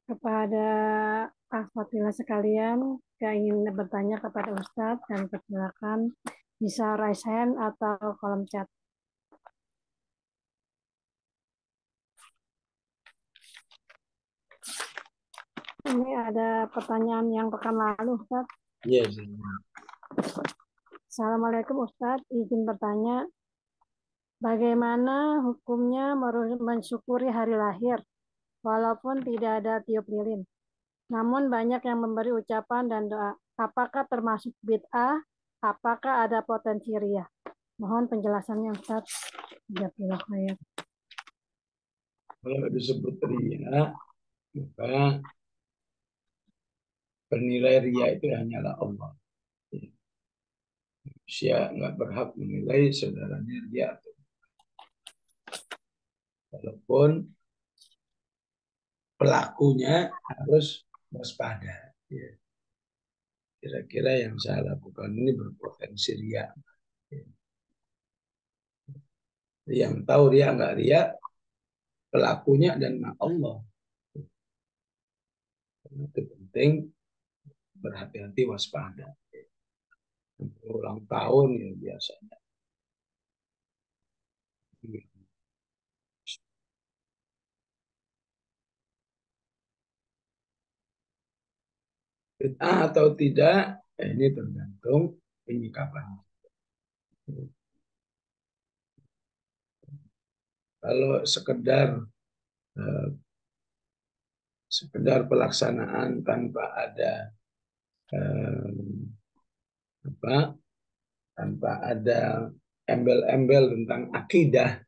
Kepada akhwatilah sekalian, saya ingin bertanya kepada Ustadz dan persilakan bisa raise hand atau kolom chat. Ini ada pertanyaan yang pekan lalu, Ustadz. Yes. Assalamualaikum Ustadz, izin bertanya, bagaimana hukumnya mensyukuri hari lahir, walaupun tidak ada tiup lilin? Namun banyak yang memberi ucapan dan doa. Apakah termasuk bid'ah? Apakah ada potensi riya? Mohon penjelasannya Ustaz. Jazakallah khair. Kalau disebut ria, maka penilai ria itu hanyalah Allah. Manusia nggak berhak menilai saudaranya ria. Walaupun pelakunya harus waspada. Ya. Kira-kira yang saya lakukan ini berpotensi ria. Ya. Yang tahu ria nggak ria, pelakunya dan Allah. Karena itu penting berhati-hati waspada. Ulang tahun ya biasanya. Bid'ah atau tidak, ini tergantung penyikapan. Kalau eh, sekedar pelaksanaan tanpa ada eh, apa, tanpa ada embel-embel tentang akidah,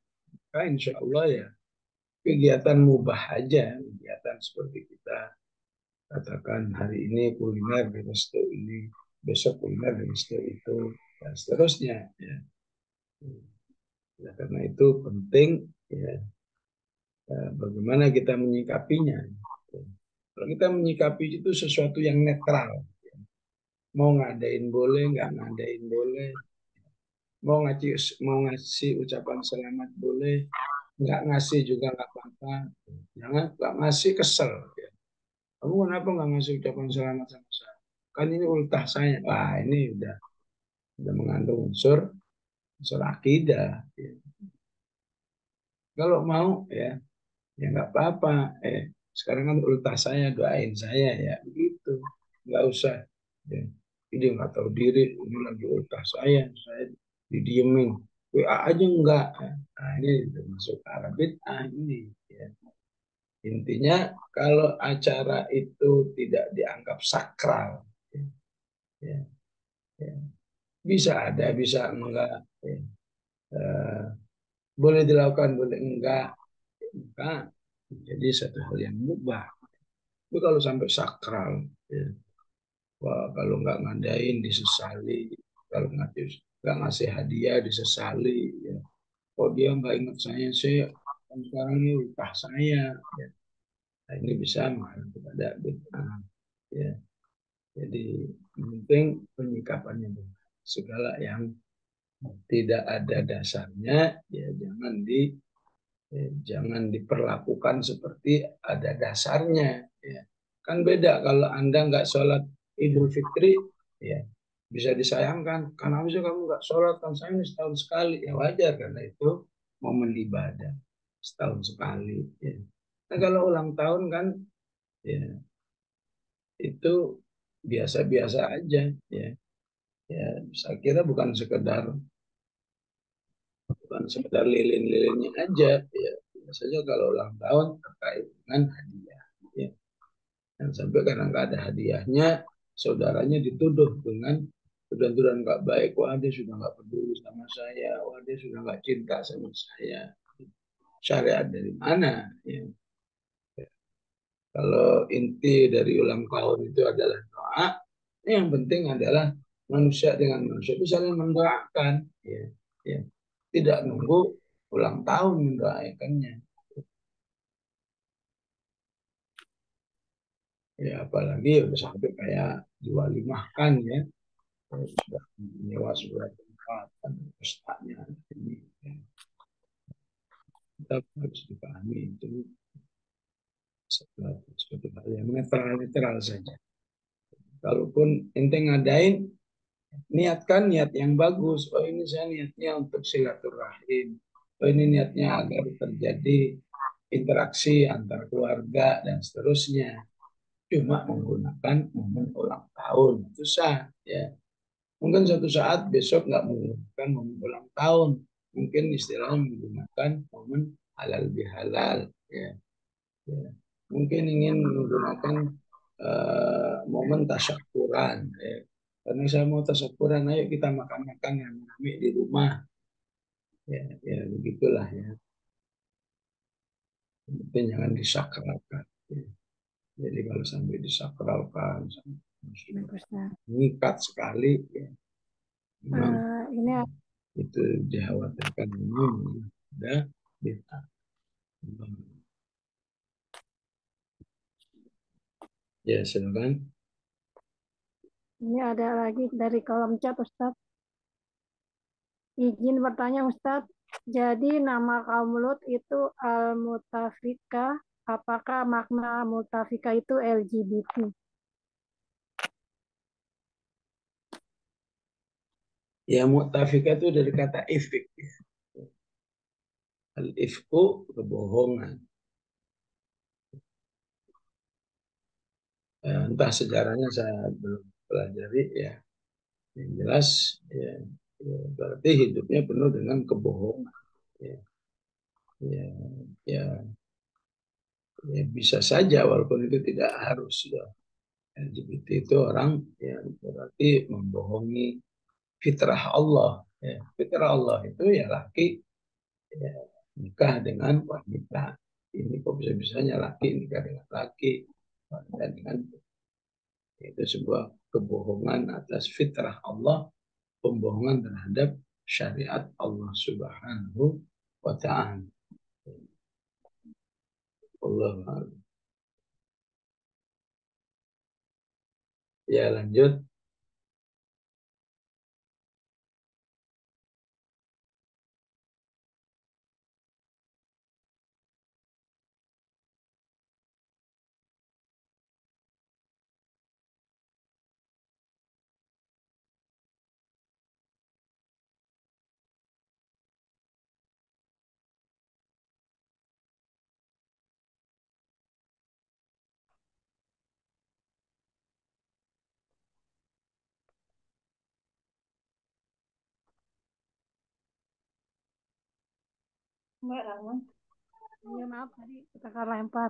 maka insya Allah ya kegiatan mubah aja, kegiatan seperti kita katakan hari ini kuliner di resto ini, besok kuliner di resto itu, dan seterusnya. Ya. Ya, karena itu penting ya, bagaimana kita menyikapinya. Kalau kita menyikapi itu sesuatu yang netral, mau ngadain boleh, nggak ngadain boleh, mau ngasih ucapan selamat boleh, nggak ngasih juga nggak apa-apa. Jangan nggak ngasih kesel. Ya. Kamu kenapa nggak ngasih ucapan selamat sama saya? Kan ini ultah saya. Wah ini udah mengandung unsur akidah. Ya. Kalau mau ya nggak apa-apa. Sekarang kan ultah saya, doain saya ya begitu. Nggak usah. Ya. Ini nggak tahu diri, ini lagi ultah saya didiemin. WA aja enggak. Nah, ini termasuk arah bid'ah ini. Ya. Intinya kalau acara itu tidak dianggap sakral, ya, ya, ya. Bisa ada, bisa enggak. Ya. Eh, boleh dilakukan, boleh enggak. Enggak. Jadi satu hal yang mubah. Tapi kalau sampai sakral, ya, wah, kalau nggak ngadain disesali, kalau nggak ngasih hadiah disesali, ya. Oh dia nggak ingat saya sih, kan sekarang ini utah saya. Ya. Nah, ini bisa mengarah kepada bid'ah. Ya. Jadi yang penting penyikapannya segala yang tidak ada dasarnya, ya jangan diperlakukan seperti ada dasarnya. Ya. Kan beda kalau Anda nggak sholat Idul Fitri, ya bisa disayangkan. Karena bisa kamu nggak sholat, kan saya ini setahun sekali. Ya wajar karena itu momen ibadah setahun sekali. Ya. Nah kalau ulang tahun kan, ya itu biasa-biasa aja. Ya, ya saya kira bukan sekedar lilin-lilinnya aja. Ya, biasanya kalau ulang tahun terkait dengan hadiah. Ya. Dan sampai karena nggak ada hadiahnya, saudaranya dituduh dengan tuduhan-tuduhan nggak baik. Wah dia sudah nggak peduli sama saya, wah dia sudah nggak cinta sama saya. Syariat dari mana? Ya. Kalau inti dari ulang tahun itu adalah doa, yang penting adalah manusia dengan manusia itu saling mendoakan. Ya. Ya. Tidak nunggu ulang tahun mendoakannya. Ya apalagi udah sampai kayak diwalimahkan ya. Sudah menyewa sebuah tempat dan pestanya ini ya. Kita harus dipahami itu Seperti hal yang netral saja. Kalaupun ente ngadain, niatkan niat yang bagus. Oh ini saya niatnya untuk silaturahim. Oh ini niatnya agar terjadi interaksi antar keluarga dan seterusnya. Cuma menggunakan momen ulang tahun itu sah. Ya. Mungkin suatu saat besok nggak menggunakan momen ulang tahun. Mungkin istilahnya menggunakan momen halal bihalal. Ya. Ya. Mungkin ingin menggunakan momen tasyakuran. Ya. Karena saya mau tasyakuran, ayo kita makan-makan yang rame di rumah. Ya, ya begitulah ya. Mungkin jangan disakralkan. Ya. Jadi kalau sampai disakralkan, Baik, Ustaz. mengikat sekali, ya, memang Ini itu dikhawatirkan ini sudah bid'ah. Ya silakan. ini ada lagi dari kolom chat, Ustaz. Izin bertanya, Ustaz. Jadi nama kaum Lut itu Al-Mutafikah. Apakah makna Mutafikah itu LGBT? Ya mu'tafika itu dari kata ifik. Ya. Al-ifku kebohongan. Entah sejarahnya saya belum pelajari ya. Yang jelas ya, ya berarti hidupnya penuh dengan kebohongan. Ya, ya, ya, ya bisa saja walaupun itu tidak harus ya. LGBT itu orang yang berarti membohongi fitrah Allah. Ya. Fitrah Allah itu ya laki ya, nikah dengan wanita. Ini kok bisa-bisanya laki nikah dengan laki, wanita dengan itu sebuah kebohongan atas fitrah Allah, pembohongan terhadap syariat Allah Subhanahu wa taala. Allah. Ya lanjut. Mbak Rahman. Ya, maaf tadi kita lempar.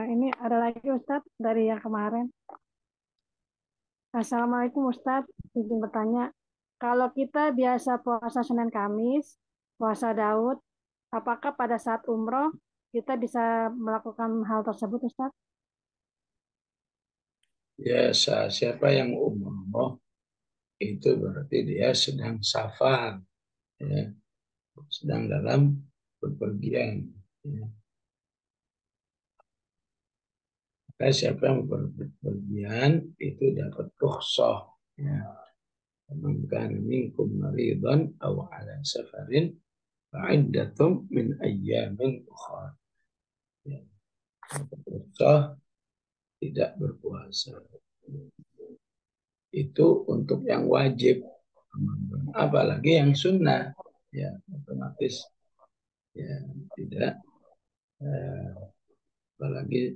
Ini ada lagi Ustadz dari yang kemarin. Assalamualaikum Ustadz. Izin bertanya, kalau kita biasa puasa Senin Kamis, puasa Daud, apakah pada saat umroh kita bisa melakukan hal tersebut Ustadz? Ya siapa yang umroh itu berarti dia sedang safar, ya, sedang dalam bepergian. Ya. Maka siapa yang berpergian itu dapat rukhsah. Ya. Man kana minkum maridan aw ala safarin fa'iddatum min ayyamin ukhra. Ya. Dapat rukhsah tidak berpuasa. Itu untuk yang wajib, apalagi yang sunnah ya otomatis ya tidak apalagi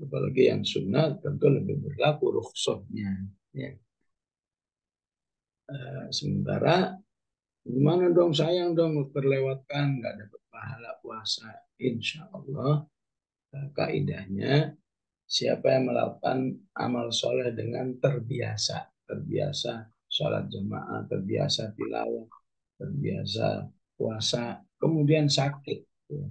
apalagi yang sunnah tentu lebih berlaku rukhsahnya ya. Sementara gimana dong sayang dong terlewatkan nggak dapat pahala puasa, insya Allah kaidahnya siapa yang melakukan amal soleh dengan terbiasa sholat jamaah, terbiasa tilawah, terbiasa puasa, kemudian sakit ya,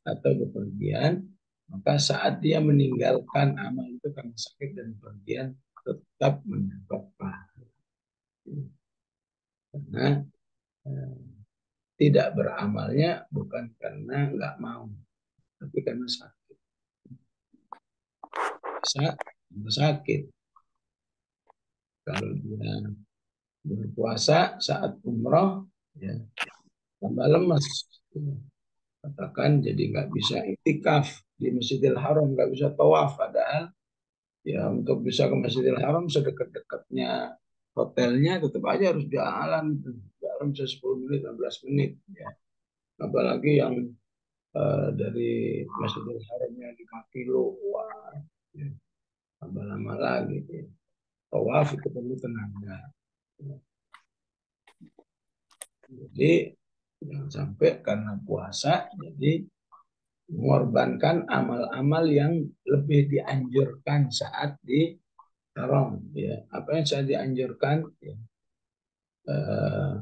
atau bepergian, maka saat dia meninggalkan amal itu karena sakit dan bepergian tetap mendapat pahala. Karena eh, tidak beramalnya bukan karena nggak mau, tapi karena sakit. Sakit. Kalau dia berpuasa saat umroh, ya tambah lemes. katakan jadi nggak bisa iktikaf di Masjidil Haram, nggak bisa tawaf, padahal ya untuk bisa ke Masjidil Haram sedekat-dekatnya hotelnya tetap aja harus jalan bisa 10 menit, 15 menit ya. Apalagi yang dari Masjidil Haramnya 5 kilo, wah, ya, tambah lama lagi. Ya. Tawaf itu perlu tenaga. Ya. Jadi jangan sampai karena puasa jadi mengorbankan amal-amal yang lebih dianjurkan saat di haram. Ya. Apa yang saya dianjurkan? Ya. Eh,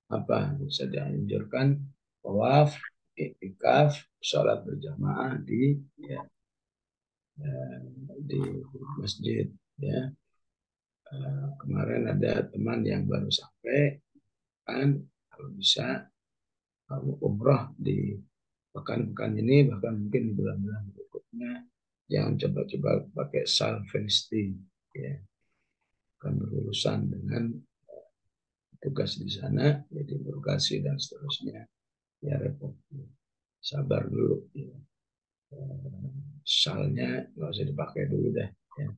apa bisa dianjurkan? Tawaf, iktikaf, sholat berjamaah ya, eh, di masjid. Ya. Kemarin ada teman yang baru sampai, kan kalau bisa umroh di pekan-pekan ini, bahkan mungkin di bulan-bulan berikutnya, jangan coba-coba pakai self-esteem, ya, kan berurusan dengan tugas di sana, jadi birokrasi dan seterusnya, ya repot. Sabar dulu, ya. Salnya nggak usah dipakai dulu deh, ya.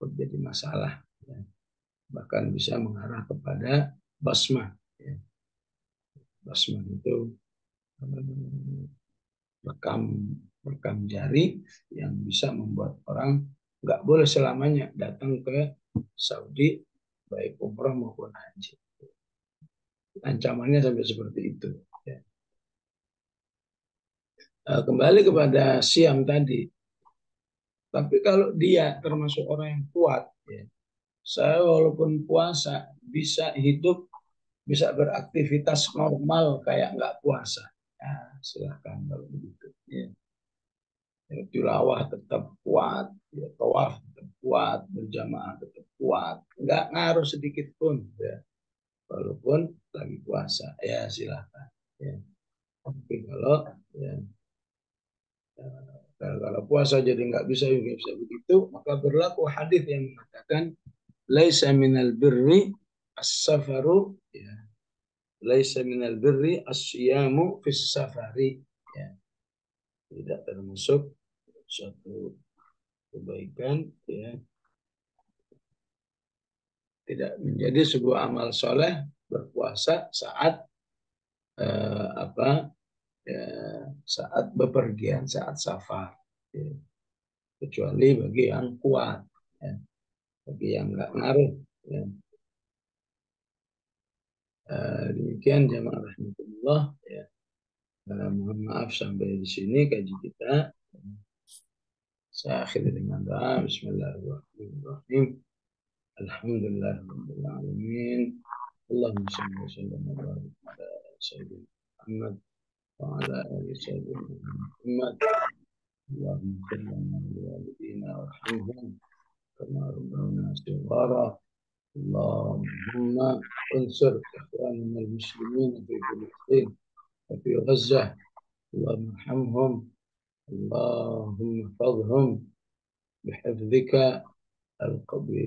Jadi masalah, ya. Bahkan bisa mengarah kepada basmah, ya. Basmah itu rekam rekam jari yang bisa membuat orang nggak boleh selamanya datang ke Saudi, baik umrah maupun haji. Ancamannya sampai seperti itu. Ya. Kembali kepada Siam tadi. Tapi kalau dia termasuk orang yang kuat, ya, saya walaupun puasa bisa hidup, bisa beraktivitas normal kayak nggak puasa. Ya, silahkan kalau begitu. Ya. Ya, tilawah tetap kuat, ya, tawaf tetap kuat, berjamaah tetap kuat, nggak ngaruh sedikit pun, ya. Walaupun lagi puasa, ya silahkan. Ya. Tapi kalau ya, kalau puasa jadi nggak bisa juga bisa begitu, maka berlaku hadis yang mengatakan laisa minal birri as-safaru, ya. Laisa minal birri as-siyamu fis safari, ya. Tidak termasuk suatu kebaikan, ya, tidak menjadi sebuah amal soleh berpuasa saat apa, ya, saat bepergian, saat safar, ya. Kecuali bagi yang kuat, ya. Bagi yang nggak ngaruh, ya. Demikian jamaah rahmatullah, ya. Mohon maaf sampai di sini kaji kita. Saya akhiri dengan doa. Bismillahirrahmanirrahim. Alhamdulillahirabbil alamin. Allahumma shalli wa sallim wa barik ala sayyidina Muhammad wa ala ali sayyidina Muhammad. Allahumma salli ala walidina warhamhum kama rabbawna shighara. Allahumma unsur ikhwanana al-muslimin fi Filistin wa fi Gaza. Allahumma arhamhum. اللهم احفظهم بحفظك القوي،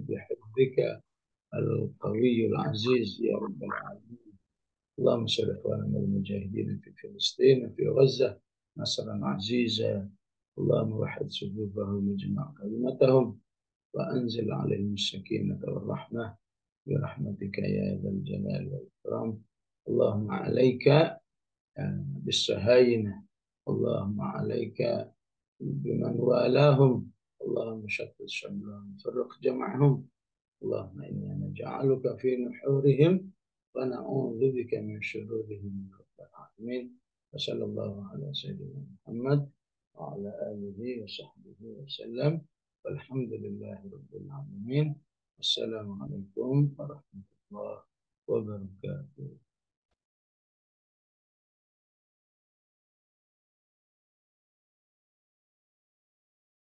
بحفظك القوي العزيز يا رب العالمين. اللهم انصر اخواننا المجاهدين في فلسطين وفي غزه نصرا عزيزا. اللهم وحد صفوفهم واجمع كلمتهم وانزل عليهم السكينه والرحمه برحمتك يا ذا الجلال والاكرام. اللهم عليك بالصهاينه، اللهم عليك بمن والاهم، اللهم شتت شملهم فرق جمعهم. اللهم إنا نجعلك في نحورهم ونعوذ بك من شرورهم يا رب العالمين. وصلى الله على سيدنا محمد وعلى آله وصحبه وسلم والحمد لله رب العالمين. السلام عليكم ورحمة الله.